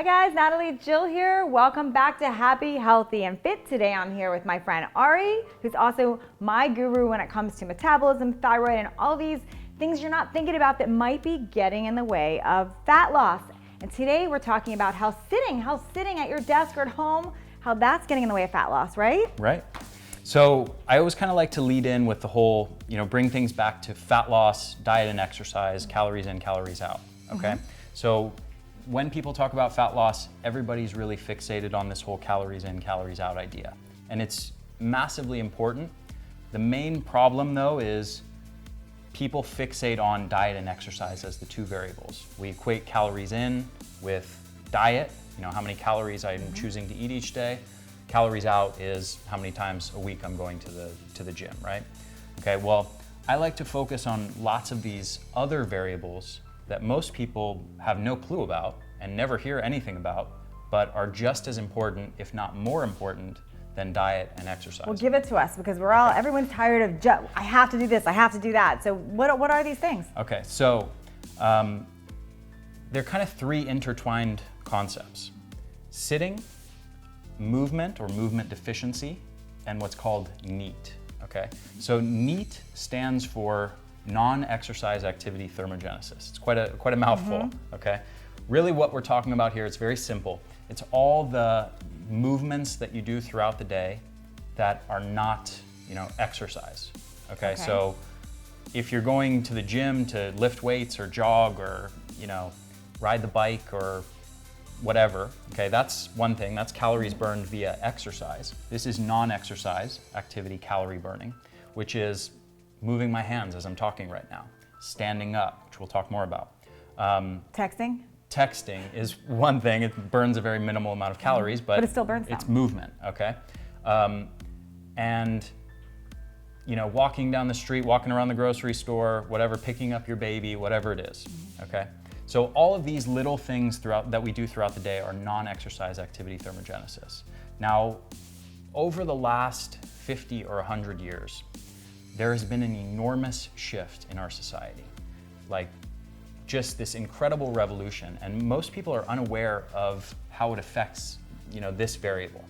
Hi guys, Natalie, Jill here. Welcome back to Happy, Healthy, and Fit. Today I'm here with my friend Ari, who's also my guru when it comes to metabolism, thyroid, and all these things you're not thinking about that might be getting in the way of fat loss. And today we're talking about how sitting at your desk or at home, how that's getting in the way of fat loss, right? Right. So I always kind of like to lead in with the whole, bring things back to fat loss, diet and exercise, calories in, calories out, okay? So when people talk about fat loss, everybody's really fixated on this whole calories in, calories out idea. And it's massively important. The main problem though is people fixate on diet and exercise as the two variables. We equate calories in with diet, how many calories I'm choosing to eat each day. Calories out is how many times a week I'm going to the gym, right? Okay, well, I like to focus on lots of these other variables that most people have no clue about and never hear anything about, but are just as important, if not more important, than diet and exercise. Well, give it to us because everyone's tired of, I have to do this, I have to do that. So what are these things? Okay, so they're kind of three intertwined concepts. Sitting, movement or movement deficiency, and what's called NEAT, okay? So NEAT stands for non-exercise activity thermogenesis. It's quite a mouthful, okay? Really what we're talking about here, it's very simple. It's all the movements that you do throughout the day that are not, exercise, okay? So if you're going to the gym to lift weights or jog or, ride the bike or whatever, okay, that's one thing, that's calories burned via exercise. This is non-exercise activity calorie burning, which is moving my hands as I'm talking right now, standing up, which we'll talk more about. Texting? Texting is one thing, it burns a very minimal amount of calories, but it still burns it's them. movement, okay? And walking down the street, walking around the grocery store, whatever, picking up your baby, whatever it is, okay? So all of these little things that we do throughout the day are non-exercise activity thermogenesis. Now, over the last 50 or 100 years, there has been an enormous shift in our society, like just this incredible revolution, and most people are unaware of how it affects, this variable.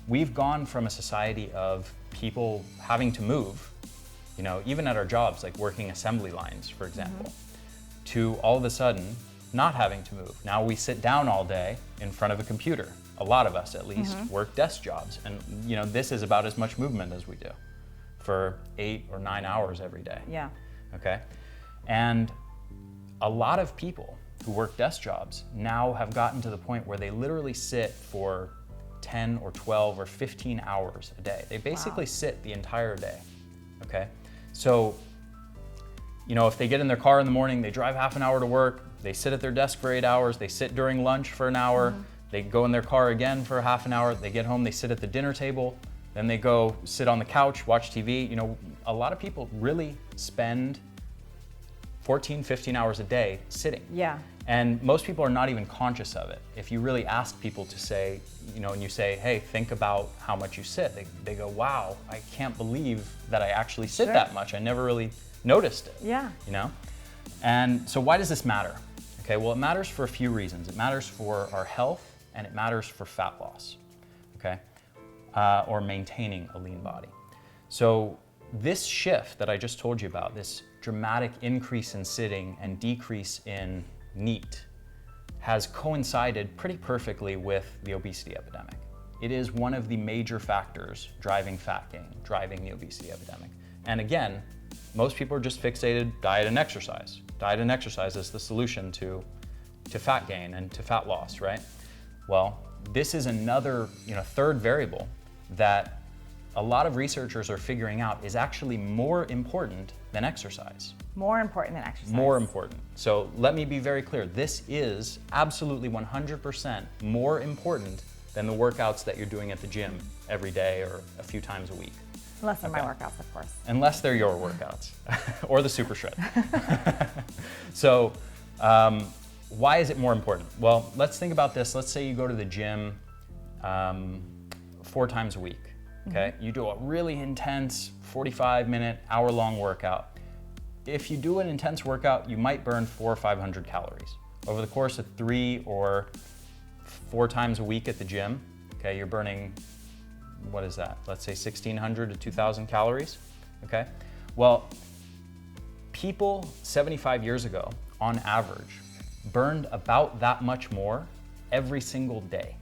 We've gone from a society of people having to move, even at our jobs, like working assembly lines, for example, to all of a sudden not having to move. Now we sit down all day in front of a computer. A lot of us, at least, work desk jobs, and this is about as much movement as we do for 8 or 9 hours every day. Yeah. Okay, and a lot of people who work desk jobs now have gotten to the point where they literally sit for 10 or 12 or 15 hours a day. They basically sit the entire day, okay? So, if they get in their car in the morning, they drive half an hour to work, they sit at their desk for 8 hours, they sit during lunch for an hour, they go in their car again for half an hour, they get home, they sit at the dinner table, then they go sit on the couch, watch TV. A lot of people really spend 14, 15 hours a day sitting. Yeah. And most people are not even conscious of it. If you really ask people to say, and you say, hey, think about how much you sit, they go, wow, I can't believe that I actually sit that much. I never really noticed it. Yeah. And so why does this matter? Okay, well, it matters for a few reasons. It matters for our health and it matters for fat loss, okay? Or maintaining a lean body. So this shift that I just told you about, this dramatic increase in sitting and decrease in NEAT, has coincided pretty perfectly with the obesity epidemic. It is one of the major factors driving fat gain, driving the obesity epidemic. And again, most people are just fixated diet and exercise. Diet and exercise is the solution to fat gain and to fat loss, right? Well, this is another, third variable that a lot of researchers are figuring out is actually more important than exercise. More important than exercise. More important. So let me be very clear. This is absolutely 100% more important than the workouts that you're doing at the gym every day or a few times a week. Unless they're my workouts, of course. Unless they're your workouts or the super shred. So why is it more important? Well, let's think about this. Let's say you go to the gym 4 times a week. Okay, you do a really intense 45-minute, hour-long workout. If you do an intense workout, you might burn 400 or 500 calories. Over the course of 3 or 4 times a week at the gym, okay, you're burning, what is that? Let's say 1,600 to 2,000 calories, okay? Well, people 75 years ago, on average, burned about that much more every single day,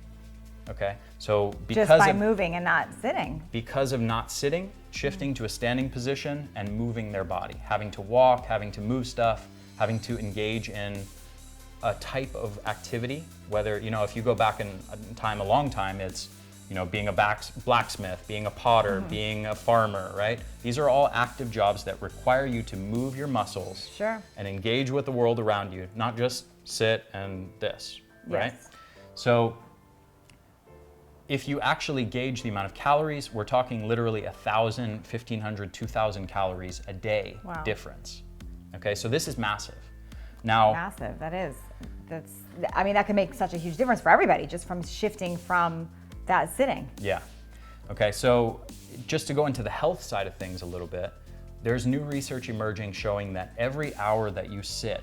okay? So because just by moving and not sitting. Because of not sitting, shifting to a standing position and moving their body, having to walk, having to move stuff, having to engage in a type of activity, whether, if you go back in time, a long time, it's, being a blacksmith, being a potter, being a farmer, right? These are all active jobs that require you to move your muscles and engage with the world around you, not just sit and this, right? Yes. So if you actually gauge the amount of calories, we're talking literally 1,000, 1,500, 2,000 calories a day difference. Okay, so this is massive. Now, massive, that is. That can make such a huge difference for everybody, just from shifting from that sitting. Yeah. Okay, so just to go into the health side of things a little bit, there's new research emerging showing that every hour that you sit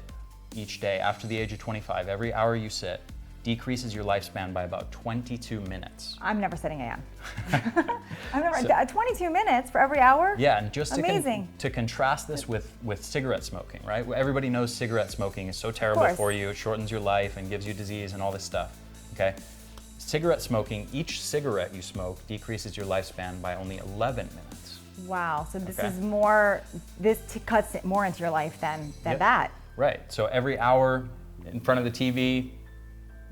each day after the age of 25, every hour you sit decreases your lifespan by about 22 minutes. I'm never sitting again. 22 minutes for every hour? Yeah, and just amazing. To contrast this with cigarette smoking, right? Everybody knows cigarette smoking is so terrible for you, it shortens your life and gives you disease and all this stuff, okay? Cigarette smoking, each cigarette you smoke decreases your lifespan by only 11 minutes. Wow, so this is more, cuts it more into your life than that. Right, so every hour in front of the TV,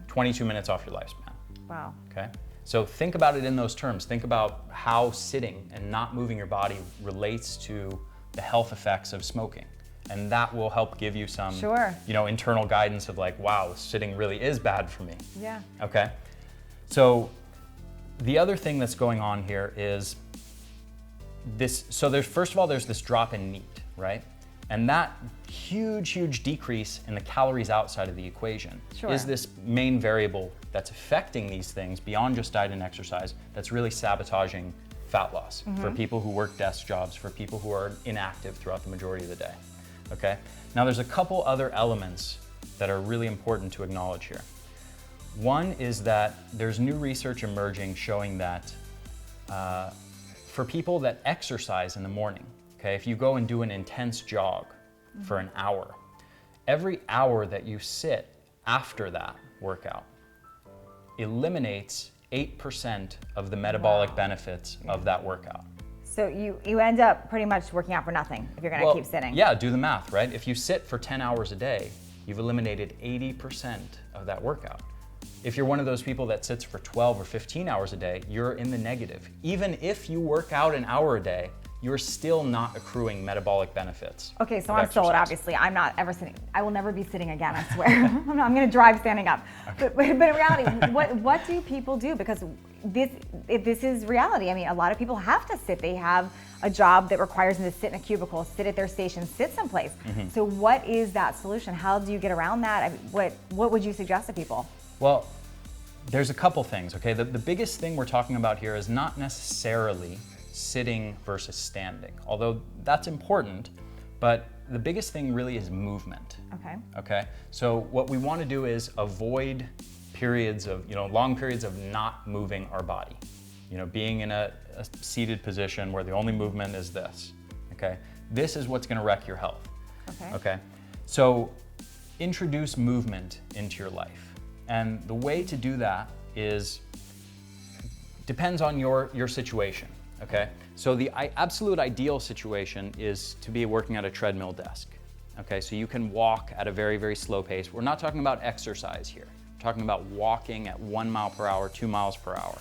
22 minutes off your lifespan. Wow. Okay, so think about it in those terms. Think about how sitting and not moving your body relates to the health effects of smoking. And that will help give you some, internal guidance of like, wow, sitting really is bad for me. Yeah. Okay. So the other thing that's going on here is this. So first of all, there's this drop in NEAT, right? And that huge decrease in the calories outside of the equation is this main variable that's affecting these things beyond just diet and exercise, that's really sabotaging fat loss for people who work desk jobs, for people who are inactive throughout the majority of the day, okay? Now there's a couple other elements that are really important to acknowledge here. One is that there's new research emerging showing that for people that exercise in the morning, okay, if you go and do an intense jog for an hour, every hour that you sit after that workout eliminates 8% of the metabolic benefits of that workout. So you end up pretty much working out for nothing if you're gonna keep sitting. Yeah, do the math, right? If you sit for 10 hours a day, you've eliminated 80% of that workout. If you're one of those people that sits for 12 or 15 hours a day, you're in the negative. Even if you work out an hour a day, you're still not accruing metabolic benefits. Okay, so I'm sold, obviously. I'm not ever sitting. I will never be sitting again, I swear. I'm gonna drive standing up. Okay. But in reality, what do people do? Because this is reality. I mean, a lot of people have to sit. They have a job that requires them to sit in a cubicle, sit at their station, sit someplace. So what is that solution? How do you get around that? I mean, what would you suggest to people? Well, there's a couple things, okay? The biggest thing we're talking about here is not necessarily sitting versus standing, although that's important, but the biggest thing really is movement. Okay? So what we want to do is avoid periods of, long periods of not moving our body. Being in a seated position where the only movement is this, okay? This is what's going to wreck your health. Okay? So introduce movement into your life. And the way to do that depends on your situation, okay? So the absolute ideal situation is to be working at a treadmill desk, okay? So you can walk at a very, very slow pace. We're not talking about exercise here. We're talking about walking at 1 mile per hour, 2 miles per hour,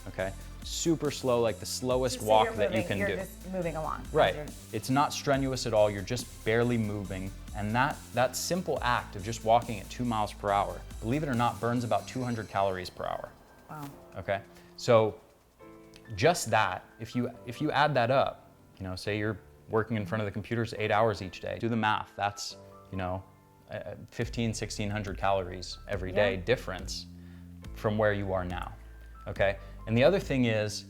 okay? Super slow, like the slowest walk that you can do. You're just moving along. Right. It's not strenuous at all. You're just barely moving. And that simple act of just walking at 2 miles per hour, believe it or not, burns about 200 calories per hour. Wow. Okay. So just that, if you add that up, say you're working in front of the computers 8 hours each day, do the math. That's, 1,600 calories every day difference from where you are now. Okay. And the other thing is,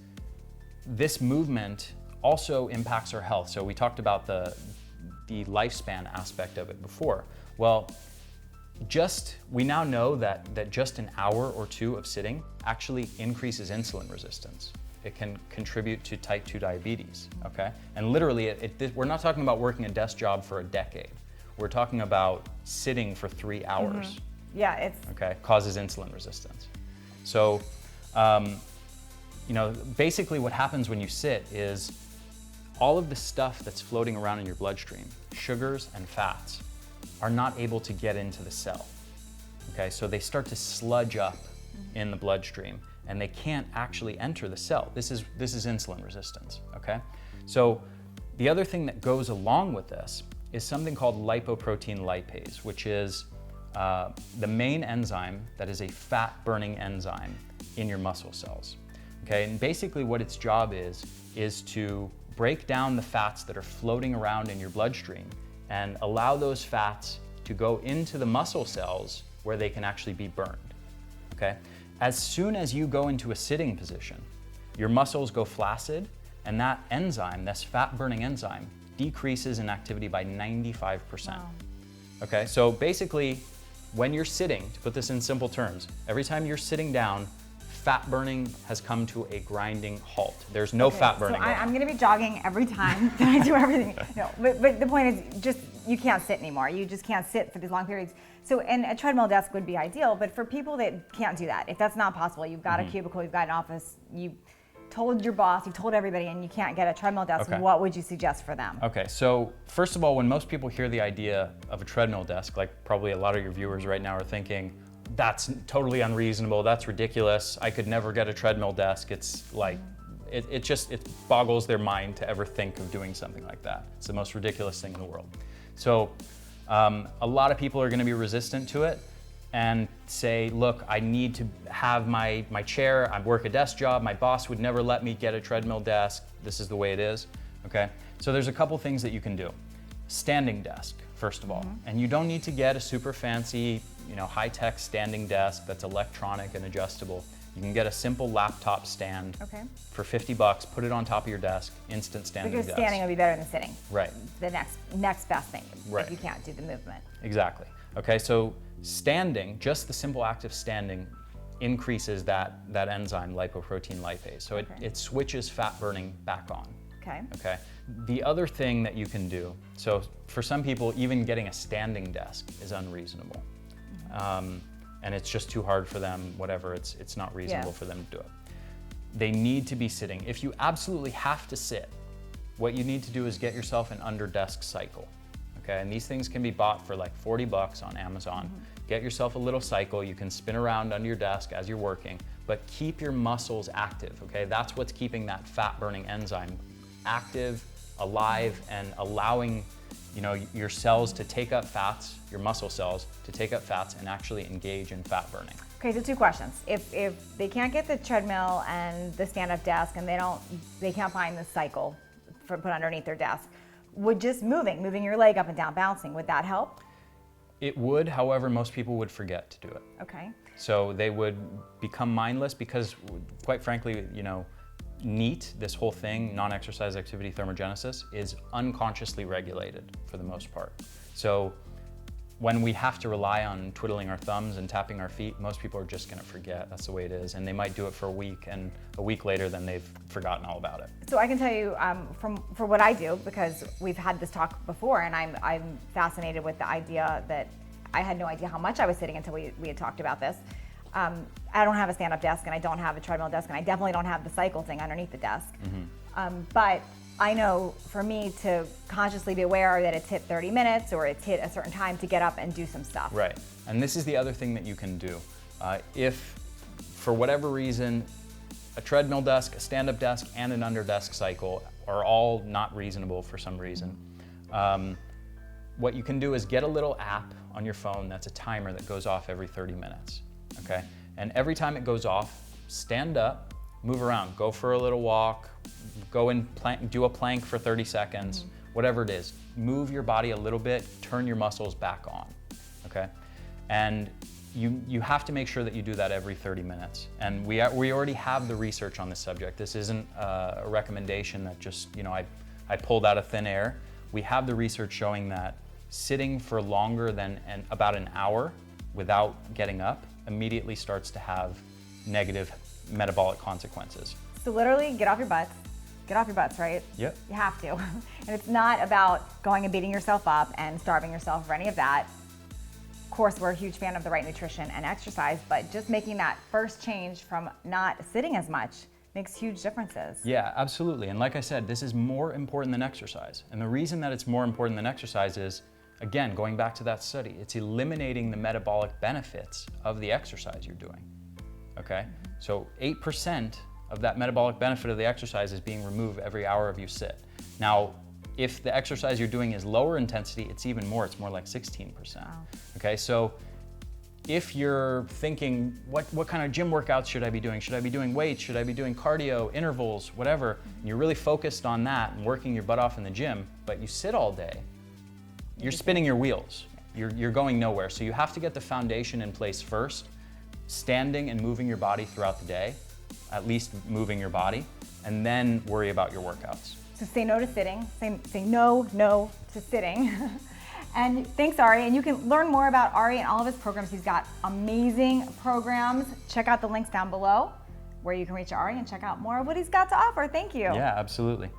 this movement also impacts our health. So we talked about the lifespan aspect of it before. Well, we now know that just an hour or two of sitting actually increases insulin resistance. It can contribute to type 2 diabetes, okay? And literally, we're not talking about working a desk job for a decade. We're talking about sitting for 3 hours. Yeah, it's... Okay, causes insulin resistance. So, basically what happens when you sit is all of the stuff that's floating around in your bloodstream, sugars and fats, are not able to get into the cell. Okay, so they start to sludge up in the bloodstream and they can't actually enter the cell. This is insulin resistance, okay? So the other thing that goes along with this is something called lipoprotein lipase, which is the main enzyme that is a fat-burning enzyme in your muscle cells. Okay, and basically what its job is to break down the fats that are floating around in your bloodstream and allow those fats to go into the muscle cells where they can actually be burned. Okay? As soon as you go into a sitting position, your muscles go flaccid, and that enzyme, this fat-burning enzyme, decreases in activity by 95%. Wow. Okay, so basically, when you're sitting, to put this in simple terms, every time you're sitting down, fat burning has come to a grinding halt. There's no fat burning. So I'm gonna be jogging every time that I do everything. No, but the point is just, you can't sit anymore. You just can't sit for these long periods. So, and a treadmill desk would be ideal, but for people that can't do that, if that's not possible, you've got a cubicle, you've got an office, you told your boss, you've told everybody, and you can't get a treadmill desk, what would you suggest for them? Okay, so first of all, when most people hear the idea of a treadmill desk, like probably a lot of your viewers right now are thinking, that's totally unreasonable, that's ridiculous, I could never get a treadmill desk. It's like, it boggles their mind to ever think of doing something like that. It's the most ridiculous thing in the world. So a lot of people are gonna be resistant to it and say, look, I need to have my chair, I work a desk job, my boss would never let me get a treadmill desk, this is the way it is, okay? So there's a couple things that you can do. Standing desk, first of all, and you don't need to get a super fancy, high-tech standing desk that's electronic and adjustable. You can get a simple laptop stand for $50, put it on top of your desk, instant standing desk. Because standing would be better than sitting. Right. The next best thing, right, if you can't do the movement. Exactly. Okay, so standing, just the simple act of standing increases that enzyme, lipoprotein lipase. So it switches fat burning back on. Okay. The other thing that you can do, so for some people, even getting a standing desk is unreasonable. And it's just too hard for them, whatever, it's not reasonable for them to do it. They need to be sitting. If you absolutely have to sit, what you need to do is get yourself an under desk cycle. Okay, and these things can be bought for like $40 on Amazon. Get yourself a little cycle, you can spin around under your desk as you're working, but keep your muscles active, okay? That's what's keeping that fat burning enzyme active, alive, and allowing your cells to take up fats, your muscle cells, to take up fats and actually engage in fat burning. Okay, so 2 questions. If they can't get the treadmill and the stand-up desk and they can't find the cycle for put underneath their desk, would just moving your leg up and down, bouncing, would that help? It would, however, most people would forget to do it. Okay. So they would become mindless because, quite frankly, NEAT, this whole thing, non-exercise activity thermogenesis, is unconsciously regulated for the most part. So when we have to rely on twiddling our thumbs and tapping our feet, most people are just gonna forget. That's the way it is. And they might do it for a week, and a week later, then they've forgotten all about it. So I can tell you for what I do, because we've had this talk before, and I'm fascinated with the idea that I had no idea how much I was sitting until we had talked about this. I don't have a stand-up desk, and I don't have a treadmill desk, and I definitely don't have the cycle thing underneath the desk. But I know for me to consciously be aware that it's hit 30 minutes or it's hit a certain time to get up and do some stuff. Right, and this is the other thing that you can do. If, for whatever reason, a treadmill desk, a stand-up desk, and an under-desk cycle are all not reasonable for some reason, what you can do is get a little app on your phone that's a timer that goes off every 30 minutes, okay? And every time it goes off, stand up, move around, go for a little walk, go and do a plank for 30 seconds, whatever it is. Move your body a little bit, turn your muscles back on, okay? And you have to make sure that you do that every 30 minutes. And we already have the research on this subject. This isn't a recommendation that just, I pulled out of thin air. We have the research showing that sitting for longer than about an hour without getting up immediately starts to have negative metabolic consequences. So literally get off your butts. Get off your butts, right? Yep. You have to. And it's not about going and beating yourself up and starving yourself or any of that. Of course, we're a huge fan of the right nutrition and exercise, but just making that first change from not sitting as much makes huge differences. Yeah, absolutely. And like I said, this is more important than exercise. And the reason that it's more important than exercise is, again, going back to that study, it's eliminating the metabolic benefits of the exercise you're doing, okay? So 8% of that metabolic benefit of the exercise is being removed every hour of you sit. Now, if the exercise you're doing is lower intensity, it's even more, it's more like 16%, Wow. okay? So if you're thinking, what kind of gym workouts should I be doing? Should I be doing weights? Should I be doing cardio, intervals, whatever? And you're really focused on that and working your butt off in the gym, but you sit all day, you're spinning your wheels. You're going nowhere. So you have to get the foundation in place first, standing and moving your body throughout the day, at least moving your body, and then worry about your workouts. So say no to sitting, say no to sitting. And thanks, Ari. And you can learn more about Ari and all of his programs. He's got amazing programs. Check out the links down below where you can reach Ari and check out more of what he's got to offer. Thank you. Yeah, absolutely.